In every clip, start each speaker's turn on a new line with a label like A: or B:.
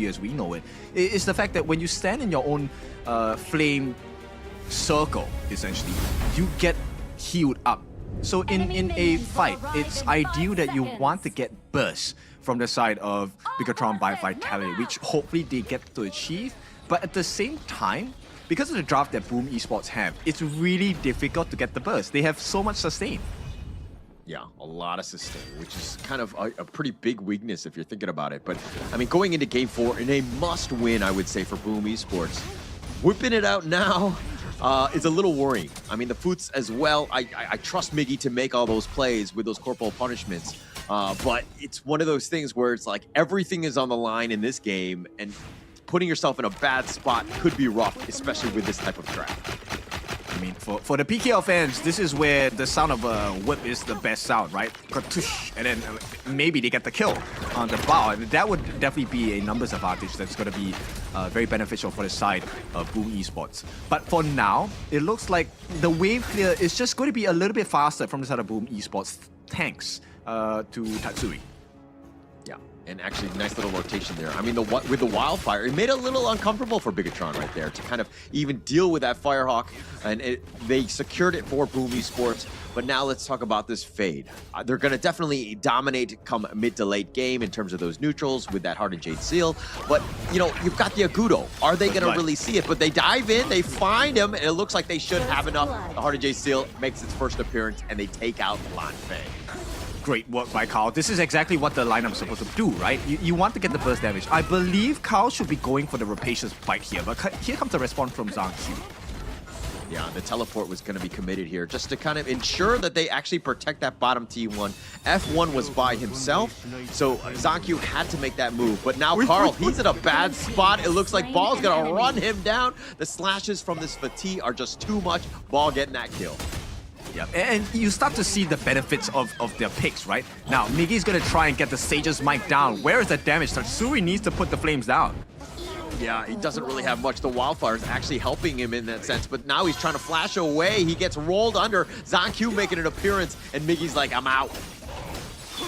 A: as we know it, is the fact that when you stand in your own flame circle, essentially, you get healed up. So in a fight, it's ideal that you want to get burst from the side of Bigetron by Vitality, which hopefully they get to achieve. But at the same time, because of the draft that Boom Esports have, it's really difficult to get the burst. They have so much sustain.
B: Yeah, a lot of sustain, which is kind of a pretty big weakness if you're thinking about it. But, I mean, going into Game 4 in a must-win, I would say, for Boom Esports, whipping it out now is a little worrying. I mean, the Foots as well, I trust Miggy to make all those plays with those corporal punishments. But it's one of those things where it's like everything is on the line in this game, and putting yourself in a bad spot could be rough, especially with this type of draft.
A: I mean, for the PKL fans, this is where the sound of a whip is the best sound, right? Katush, and then maybe they get the kill on the bow. And that would definitely be a numbers advantage that's going to be very beneficial for the side of Boom Esports. But for now, it looks like the wave clear is just going to be a little bit faster from the side of Boom Esports, thanks to Tatsuri.
B: Yeah, and actually, nice little rotation there. I mean, with the wildfire, it made it a little uncomfortable for Bigetron right there to kind of even deal with that Firehawk, and they secured it for Boom Esports. But now let's talk about this fade. They're going to definitely dominate come mid to late game in terms of those neutrals with that Hardened Jade Seal. But, you know, you've got the Agudo. Are they going to really see it? But they dive in, they find him, and it looks like they should have enough. The Hardened Jade Seal makes its first appearance, and they take out Lanfei.
A: Great work by Carl. This is exactly what the lineup is supposed to do, right? You want to get the burst damage. I believe Carl should be going for the Rapacious Bite here, but here comes the response from Zhang Q.
B: Yeah, the teleport was going to be committed here just to kind of ensure that they actually protect that bottom T1. F1 was by himself, so Zanku had to make that move. But now Carl, he's in a bad spot. It looks like Ball's going to run him down. The slashes from this fatigue are just too much. Ball getting that kill.
A: Yeah, and you start to see the benefits of their picks, right? Now, Miggy's going to try and get the Sage's mic down. Where is the damage? Tatsuri needs to put the flames down.
B: Yeah, he doesn't really have much. The wildfire is actually helping him in that sense, but now he's trying to flash away. He gets rolled under. Zanku making an appearance, and Miggy's like, I'm out.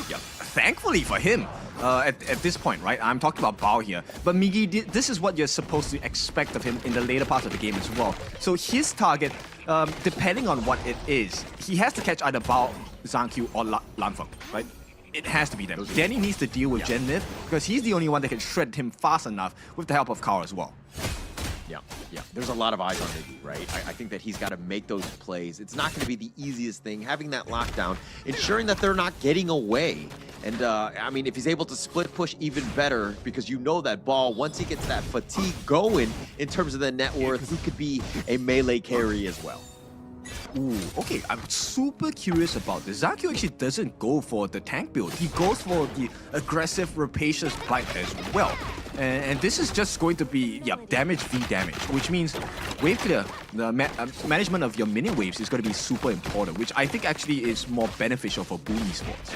A: Yeah, thankfully for him, at this point, right? I'm talking about Bao here. But Miggy, this is what you're supposed to expect of him in the later parts of the game as well. So his target, depending on what it is, he has to catch either Bao, Zanku, or Lanfeng, right? It has to be them. Danny needs to deal with Gen Nith because he's the only one that can shred him fast enough with the help of Carl as well.
B: Yeah. There's a lot of eyes on Miggy, right? I think that he's got to make those plays. It's not going to be the easiest thing, having that lockdown, ensuring that they're not getting away. And, I mean, if he's able to split push, even better, because you know that Ball, once he gets that fatigue going in terms of the net worth, he could be a melee carry as well.
A: Ooh, okay, I'm super curious about this. Zanku actually doesn't go for the tank build. He goes for the aggressive Rapacious Bite as well. And this is just going to be, damage v damage, which means wave clear, the management of your minion waves is going to be super important, which I think actually is more beneficial for Boom Esports.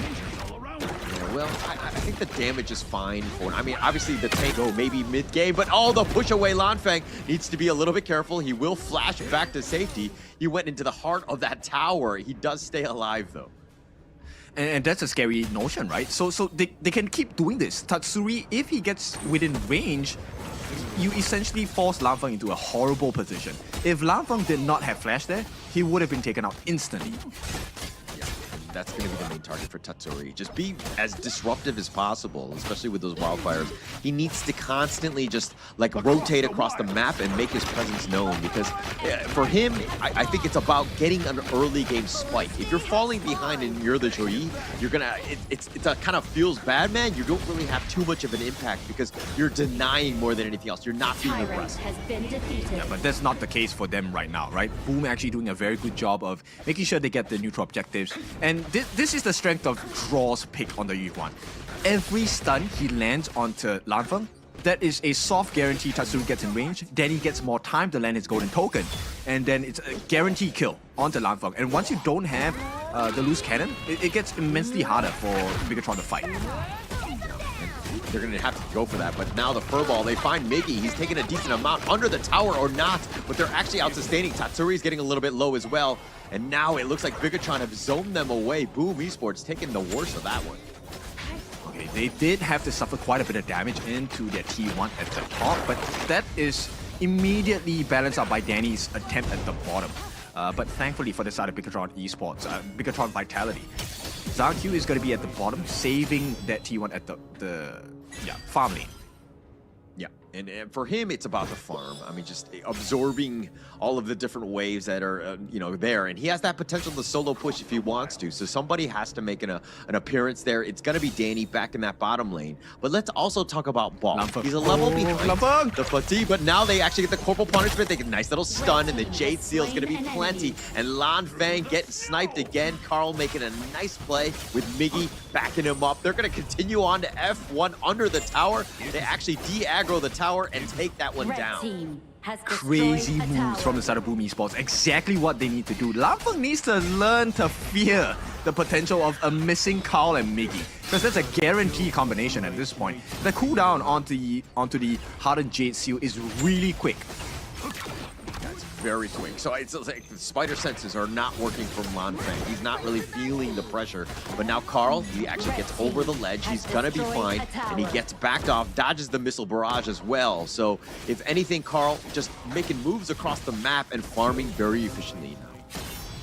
B: Well, I think the damage is fine for it. I mean, obviously the tank go maybe mid-game, but the push away Lanfeng needs to be a little bit careful. He will flash back to safety. He went into the heart of that tower. He does stay alive, though.
A: And that's a scary notion, right? So they can keep doing this. Tatsuri, if he gets within range, you essentially force Lanfeng into a horrible position. If Lanfeng did not have flash there, he would have been taken out instantly.
B: That's going to be the main target for Tatsuri. Just be as disruptive as possible, especially with those wildfires. He needs to constantly just like rotate across the map and make his presence known, because for him, I think it's about getting an early game spike. If you're falling behind and you're the Joyi, you're gonna, it's a kind of feels bad, man. You don't really have too much of an impact because you're denying more than anything else. You're not being aggressive.
A: Yeah, but that's not the case for them right now, right? Boom actually doing a very good job of making sure they get the neutral objectives. And this is the strength of Draw's pick on the Yuan. Every stun he lands onto Lanfeng, that is a soft guarantee Tatsuri gets in range, then he gets more time to land his golden token, and then it's a guaranteed kill onto Lanfeng. And once you don't have the loose cannon, it gets immensely harder for Bigetron to fight.
B: They're going to have to go for that, but now the furball, they find Miggy. He's taking a decent amount under the tower or not, but they're actually out-sustaining. Tatsuri's getting a little bit low as well, and now it looks like Bigetron have zoned them away. Boom Esports taking the worst of that one.
A: Okay, They did have to suffer quite a bit of damage into their T1 at the top, but that is immediately balanced out by Danny's attempt at the bottom. But thankfully for the side of Bigetron Esports, Bigetron Vitality, ZhangQ is going to be at the bottom, saving that T1 at the farm lane.
B: Yeah, and for him, it's about the farm. I mean, just absorbing all of the different waves that are, there. And he has that potential to solo push if he wants to. So somebody has to make an appearance there. It's going to be Danny back in that bottom lane. But let's also talk about Ball. He's a level behind the fatigue, but now they actually get the corporal punishment. They get a nice little stun, and the Jade Seal is going to be plenty. And Lan Fang getting sniped again. Carl making a nice play with Miggy backing him up. They're going to continue on to F1 under the tower. They actually de-aggro the tower and take that one down.
A: Crazy moves from the side of Boom Esports. Exactly what they need to do. Lan Feng needs to learn to fear the potential of a missing Carl and Miggy, because that's a guaranteed combination at this point. The cooldown onto the Hardened Jade Seal is really quick.
B: Very quick. So it's like the spider senses are not working from Lan Feng. He's not really feeling the pressure. But now Carl, he actually gets over the ledge. He's gonna be fine. And he gets backed off, dodges the missile barrage as well. So if anything, Carl just making moves across the map and farming very efficiently now.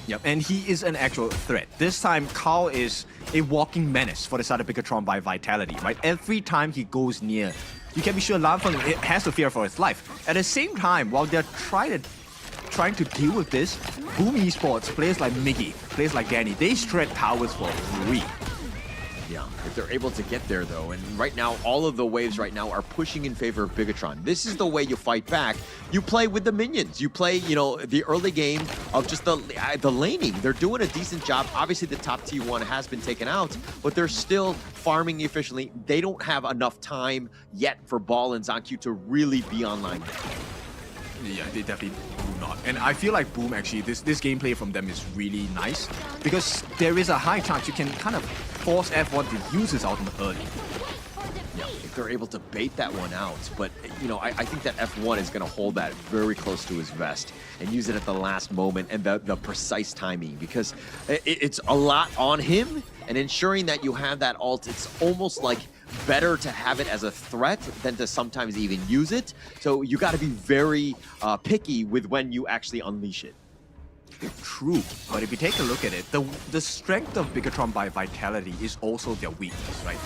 A: Yep, and he is an actual threat. This time, Carl is a walking menace for the side of Bigetron by Vitality, right? Every time he goes near, you can be sure Lan Feng has to fear for his life. At the same time, while they're trying to deal with this, Boom Esports, players like Miggy, players like Danny, they shred towers for free.
B: Yeah, if they're able to get there though, and right now, all of the waves right now are pushing in favor of Bigetron. This is the way you fight back. You play with the minions. You play, the early game of just the laning. They're doing a decent job. Obviously, the top T1 has been taken out, but they're still farming efficiently. They don't have enough time yet for Ball and ZhangQ to really be online.
A: Yeah, they definitely do not. And I feel like Boom actually, this gameplay from them is really nice, because there is a high chance you can kind of force F1 to use his ultimate early.
B: Yeah, if they're able to bait that one out. But, I think that F1 is going to hold that very close to his vest and use it at the last moment and the precise timing, because it's a lot on him, and ensuring that you have that ult, it's almost like better to have it as a threat than to sometimes even use it. So you got to be very picky with when you actually unleash it.
A: True, but if you take a look at it, the strength of Bigetron by Vitality is also their weakness, right?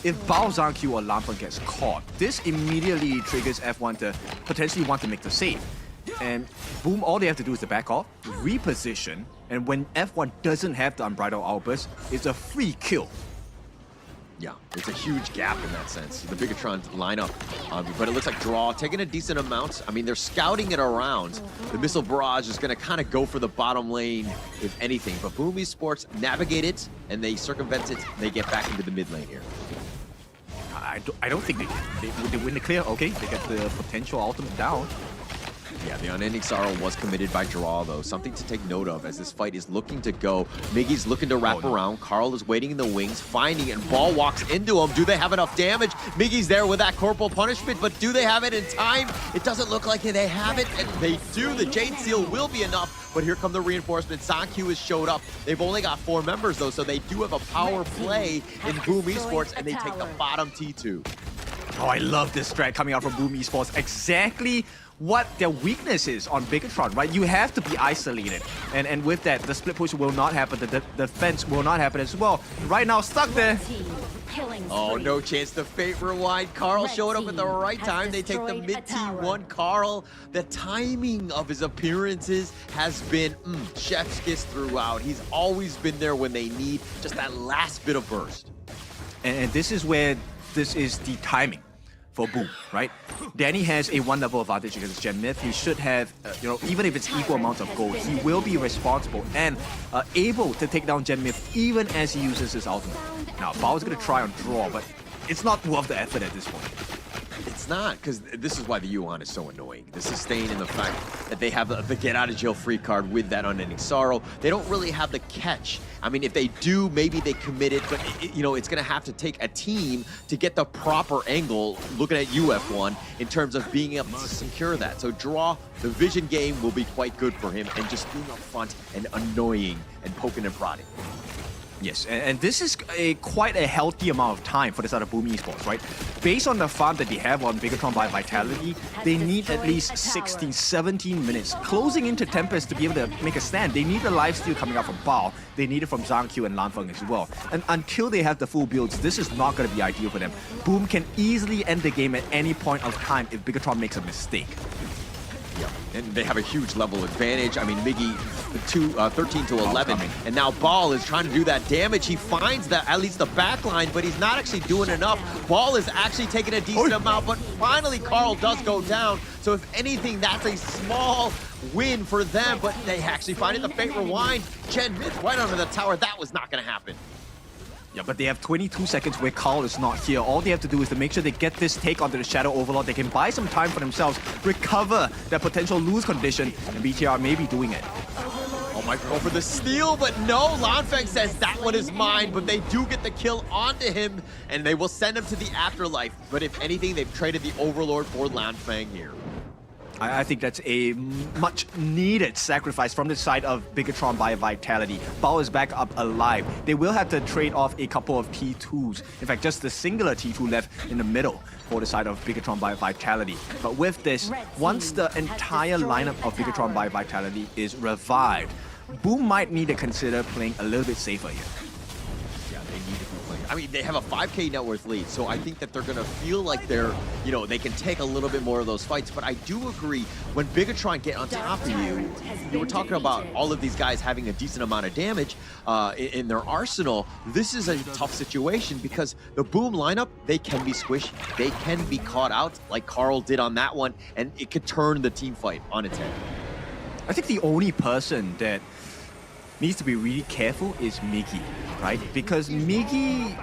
A: If Bao ZhangQ or Lan Feng gets caught, this immediately triggers F1 to potentially want to make the save. And Boom, all they have to do is to back off, reposition, and when F1 doesn't have the Unbridled Outburst, it's a free kill.
B: Yeah, it's a huge gap in that sense. The Bigetron lineup, but it looks like Draw taking a decent amount. I mean, they're scouting it around. The missile barrage is going to kind of go for the bottom lane, if anything. But Boom Esports navigate it, and they circumvent it. They get back into the mid lane here.
A: I don't think they win the clear. Okay, they get the potential ultimate down.
B: Yeah, the Unending Sorrow was committed by Draw, though. Something to take note of as this fight is looking to go. Miggy's looking to wrap around. Carl is waiting in the wings, finding it, and Ball walks into him. Do they have enough damage? Miggy's there with that corporal punishment, but do they have it in time? It doesn't look like they have it, and they do. The Jade Seal will be enough, but here come the reinforcements. ZhangQ has showed up. They've only got 4 members, though, so they do have a power play in Boom Esports, and they take the bottom T2.
A: Oh, I love this strat coming out from Boom Esports. Exactly what their weakness is on Bigetron, right? You have to be isolated. And with that, the split push will not happen. The defense will not happen as well. Right now, stuck there.
B: Oh, no chance to Fate Rewind. Carl showed up at the right time. They take the mid T1. Carl, the timing of his appearances has been chef's kiss throughout. He's always been there when they need just that last bit of burst.
A: And this is where this is the timing for Boom, right? Danny has a 1 level advantage against Gen Myth. He should have, even if it's equal amounts of gold, he will be responsible and able to take down Gen Myth even as he uses his ultimate. Now, Bao's gonna try on Draw, but it's not worth the effort at this point.
B: It's not, because this is why the Yuan is so annoying. The sustain and the fact that they have the get out of jail free card with that Unending Sorrow. They don't really have the catch. I mean, if they do, maybe they commit it, but it's going to have to take a team to get the proper angle, looking at UF1, in terms of being able to secure that. So Draw, the vision game will be quite good for him, and just being up front and annoying and poking and prodding.
A: Yes, and this is quite a healthy amount of time for the side of Boom Esports, right? Based on the farm that they have on Bigetron by Vitality, they need at least 16, 17 minutes closing into Tempest to be able to make a stand. They need the lifesteal coming out from Bao. They need it from Zhang Q and Lanfeng as well. And until they have the full builds, this is not going to be ideal for them. Boom can easily end the game at any point of time if Bigetron makes a mistake.
B: Yep. And they have a huge level advantage. I mean, Miggy 13 to 11, and now Ball is trying to do that damage. He finds that at least the back line, but he's not actually doing enough. Ball is actually taking a decent amount, but finally Carl does go down. So if anything, that's a small win for them, but they actually find it. The Fate Rewind. Gen Myth right under the tower. That was not going to happen.
A: Yeah, but they have 22 seconds where Carl is not here. All they have to do is to make sure they get this take onto the Shadow Overlord. They can buy some time for themselves, recover their potential lose condition, and BTR may be doing it.
B: Oh, might go for the steal, but no, Lanfeng says that one is mine, but they do get the kill onto him, and they will send him to the afterlife. But if anything, they've traded the Overlord for Lanfeng here.
A: I think that's a much needed sacrifice from the side of Bigetron by Vitality. Bao is back up alive. They will have to trade off a couple of T2s. In fact, just the singular T2 left in the middle for the side of Bigetron by Vitality. But with this, once the entire lineup of Bigetron by Vitality is revived, Boom might need to consider playing a little bit safer here.
B: Yeah, they need to be playing. I mean, they have a 5K net worth lead, so I think that they're going to feel like they're, you know, they can take a little bit more of those fights. But I do agree, when Bigetron get on top of you, you were talking about all of these guys having a decent amount of damage in their arsenal. This is a tough situation because the Boom lineup, they can be squished, they can be caught out like Carl did on that one, and it could turn the team fight on its head.
A: I think the only person that needs to be really careful is Miggy, right? Because Miggy,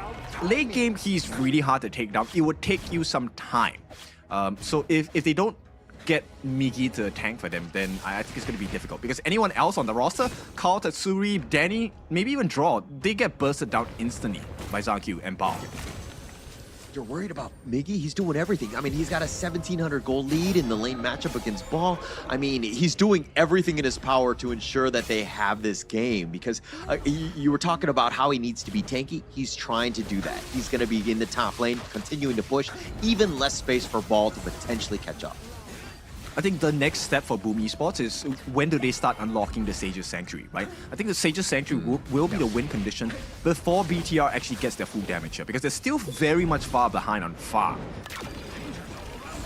A: late game, he's really hard to take down. It would take you some time. So if they don't get Miggy to tank for them, then I think it's going to be difficult. Because anyone else on the roster, Carl, Tatsuri, Danny, maybe even Draw, they get bursted down instantly by Zhang Q and Bao.
B: You're worried about Miggy? He's doing everything. I mean, he's got a 1,700 goal lead in the lane matchup against Ball. I mean, he's doing everything in his power to ensure that they have this game because you were talking about how he needs to be tanky. He's trying to do that. He's going to be in the top lane, continuing to push, even less space for Ball to potentially catch up.
A: I think the next step for Boom Esports is when do they start unlocking the Sage's Sanctuary, right? I think the Sage's Sanctuary will be the win condition before BTR actually gets their full damage here, because they're still very much far behind on farm.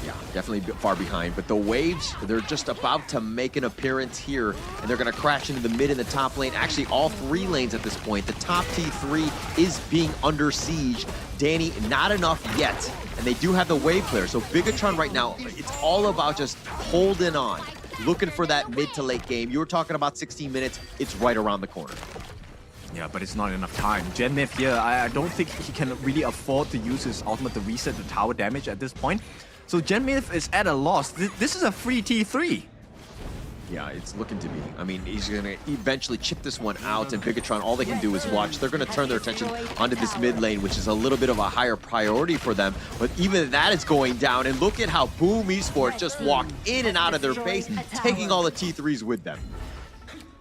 B: Yeah, definitely far behind, but the waves, they're just about to make an appearance here, and they're going to crash into the mid and the top lane. Actually, all three lanes at this point. The top T3 is being under siege. Danny, not enough yet, and they do have the wave clear. So Bigetron right now, it's all about just holding on, looking for that mid to late game. You were talking about 16 minutes. It's right around the corner.
A: Yeah, but it's not enough time. Gen Myth here, I don't think he can really afford to use his ultimate to reset the tower damage at this point. So Gen Myth is at a loss. This is a free T3.
B: Yeah, it's looking to be. I mean, he's going to eventually chip this one out, and Bigetron, all they can do is watch. They're going to turn their attention onto this mid lane, which is a little bit of a higher priority for them. But even that is going down, and look at how Boom Esports just walked in and out of their base, taking all the T3s with them.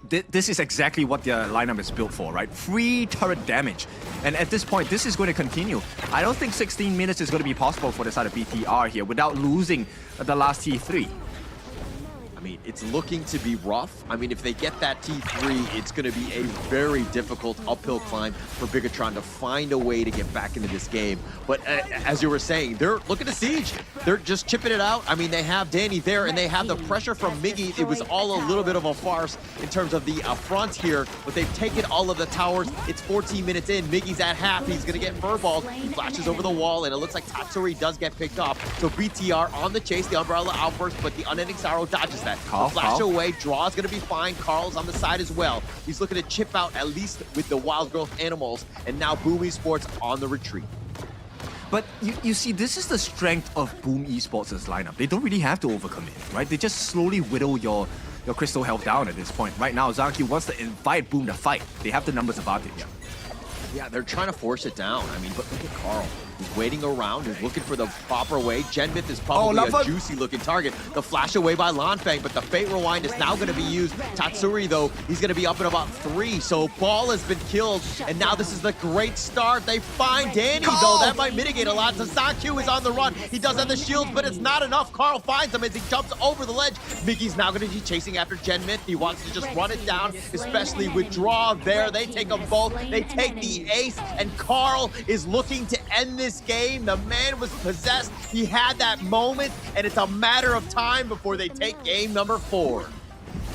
A: This is exactly what their lineup is built for, right? Free turret damage. And at this point, this is going to continue. I don't think 16 minutes is going to be possible for the side of BTR here without losing the last T3.
B: I mean, it's looking to be rough. I mean, if they get that T3, it's going to be a very difficult uphill climb for Bigetron to find a way to get back into this game. But as you were saying, they're looking to siege. They're just chipping it out. I mean, they have Danny there, and they have the pressure from Miggy. It was all a little bit of a farce in terms of the front here, but they've taken all of the towers. It's 14 minutes in. Miggy's at half. He's going to get furballed. He flashes over the wall, and it looks like Tatsuri does get picked up. So BTR on the chase, the Umbrella outburst, but the Unending Sorrow dodges that. Flash away, Draw's gonna be fine. Carl's on the side as well. He's looking to chip out at least with the wild growth animals, and now Boom Esports on the retreat.
A: But you see, this is the strength of Boom Esports' lineup. They don't really have to overcommit, right? They just slowly whittle your crystal health down at this point. Right now, Zhang Q wants to invite Boom to fight. They have the numbers advantage.
B: Yeah, they're trying to force it down. I mean, but look at Carl. He's waiting around. He's looking for the proper way. Genmith is probably a juicy-looking target. The flash away by Lanfang, but the Fate Rewind is now going to be used. Tatsuri, though, he's going to be up in about 3. So Ball has been killed, and now this is the great start. They find Danny, though. That might mitigate a lot. Sasaki is on the run. He does have the shields, but it's not enough. Carl finds him as he jumps over the ledge. Mickey's now going to be chasing after Genmith. He wants to just run it down, especially with Draw there. They take them both. They take the ace, and Carl is looking to end this game. The man was possessed. He had that moment, and it's a matter of time before they take game number 4.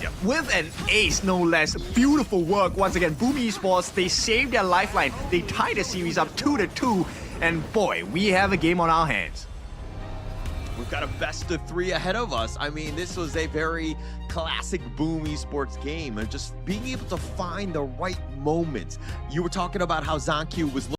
A: Yep. With an ace, no less. Beautiful work once again. Boom Esports, they saved their lifeline. They tied the series up 2-2, and boy, we have a game on our hands.
B: We've got a best of 3 ahead of us. I mean, this was a very classic Boom Esports game, and just being able to find the right moments. You were talking about how Zankyu was